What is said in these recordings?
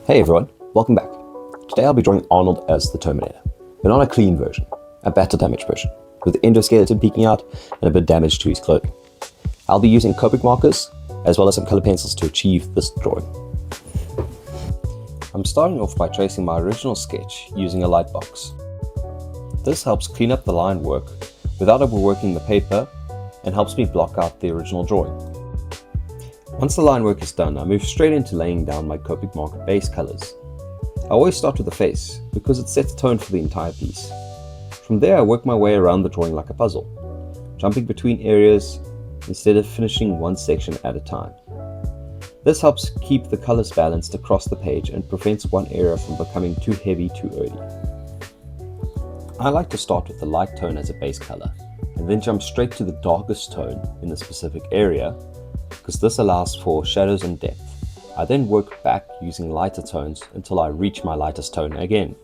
Hey everyone, welcome back. Today I'll be drawing Arnold as the Terminator, but not a clean version, a battle damaged version, with the endoskeleton peeking out and a bit of damage to his clothing. I'll be using Copic Markers, as well as some color pencils to achieve this drawing. I'm starting off by tracing my original sketch using a light box. This helps clean up the line work without overworking the paper and helps me block out the original drawing. Once the line work is done, I move straight into laying down my Copic Marker base colors. I always start with the face because it sets tone for the entire piece. From there I work my way around the drawing like a puzzle, jumping between areas instead of finishing one section at a time. This helps keep the colors balanced across the page and prevents one area from becoming too heavy too early. I like to start with the light tone as a base color and then jump straight to the darkest tone in the specific area, because this allows for shadows and depth. I then work back using lighter tones until I reach my lightest tone again.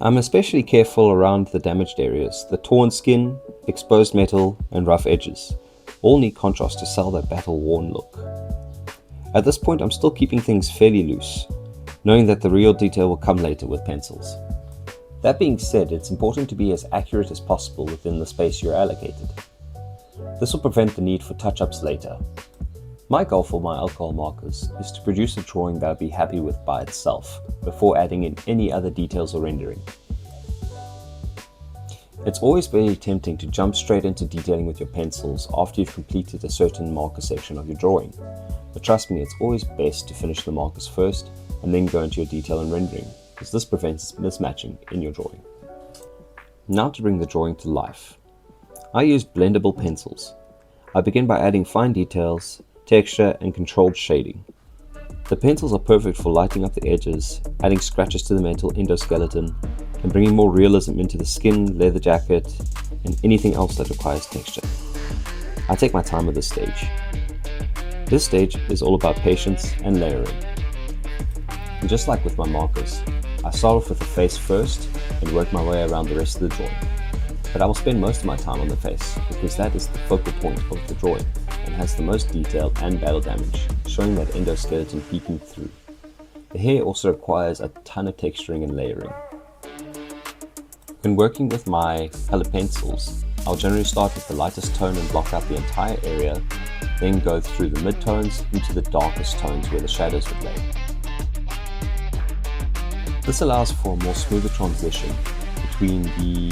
I'm especially careful around the damaged areas. The torn skin, exposed metal, and rough edges all need contrast to sell their battle-worn look. At this point I'm still keeping things fairly loose, knowing that the real detail will come later with pencils. That being said, it's important to be as accurate as possible within the space you're allocated. This will prevent the need for touch-ups later. My goal for my alcohol markers is to produce a drawing that I'll be happy with by itself, before adding in any other details or rendering. It's always very tempting to jump straight into detailing with your pencils after you've completed a certain marker section of your drawing, but trust me, it's always best to finish the markers first and then go into your detail and rendering, because this prevents mismatching in your drawing. Now to bring the drawing to life. I use blendable pencils. I begin by adding fine details, texture, and controlled shading. The pencils are perfect for lighting up the edges, adding scratches to the metal endoskeleton, and bringing more realism into the skin, leather jacket, and anything else that requires texture. I take my time with this stage. This stage is all about patience and layering. And just like with my markers, I start off with the face first and work my way around the rest of the drawing. But I will spend most of my time on the face, because that is the focal point of the drawing and has the most detail and battle damage, showing that endoskeleton peeking through. The hair also requires a ton of texturing and layering. When working with my color pencils, I'll generally start with the lightest tone and block out the entire area, then go through the mid-tones into the darkest tones where the shadows would lay. This allows for a more smoother transition between the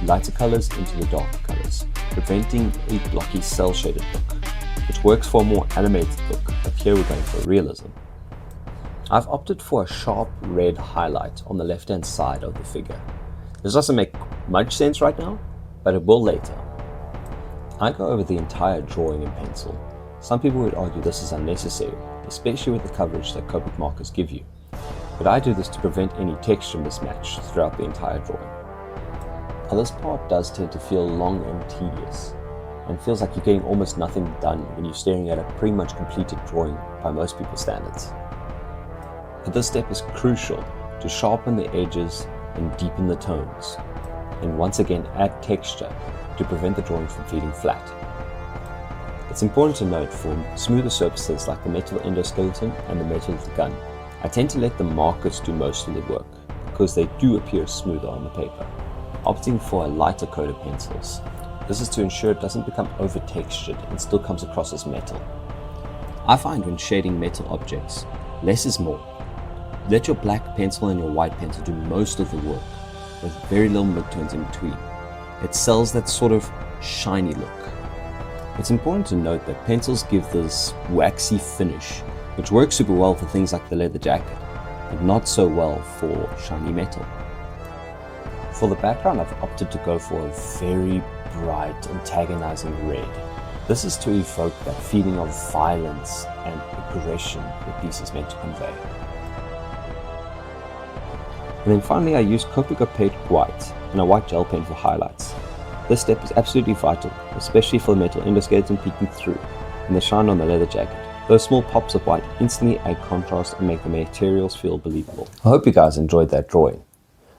lighter colors into the darker colors, preventing a blocky cel-shaded look, which works for a more animated look, but here we're going for realism. I've opted for a sharp red highlight on the left-hand side of the figure. This doesn't make much sense right now, but it will later. I go over the entire drawing in pencil. Some people would argue this is unnecessary, especially with the coverage that Copic Markers give you, but I do this to prevent any texture mismatch throughout the entire drawing. Now this part does tend to feel long and tedious, and feels like you're getting almost nothing done when you're staring at a pretty much completed drawing by most people's standards. But this step is crucial to sharpen the edges and deepen the tones, and once again add texture to prevent the drawing from feeling flat. It's important to note, for smoother surfaces like the metal endoskeleton and the metal of the gun, I tend to let the markers do most of the work, because they do appear smoother on the paper, opting for a lighter coat of pencils. This is to ensure it doesn't become over-textured and still comes across as metal. I find when shading metal objects, less is more. Let your black pencil and your white pencil do most of the work, with very little midtones in between. It sells that sort of shiny look. It's important to note that pencils give this waxy finish, which works super well for things like the leather jacket, but not so well for shiny metal. For the background, I've opted to go for a very bright, antagonizing red. This is to evoke that feeling of violence and aggression the piece is meant to convey. And then finally I use Copic Opaque White and a white gel pen for highlights. This step is absolutely vital, especially for the metal endoskeleton peeking through and the shine on the leather jacket. Those small pops of white instantly add contrast and make the materials feel believable. I hope you guys enjoyed that drawing.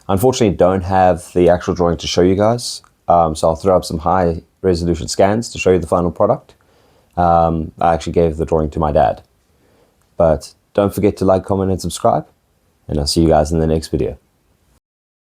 Unfortunately, don't have the actual drawing to show you guys, so I'll throw up some high resolution scans to show you the final product. I actually gave the drawing to my dad, but Don't forget to like, comment, and subscribe, and I'll see you guys in the next video.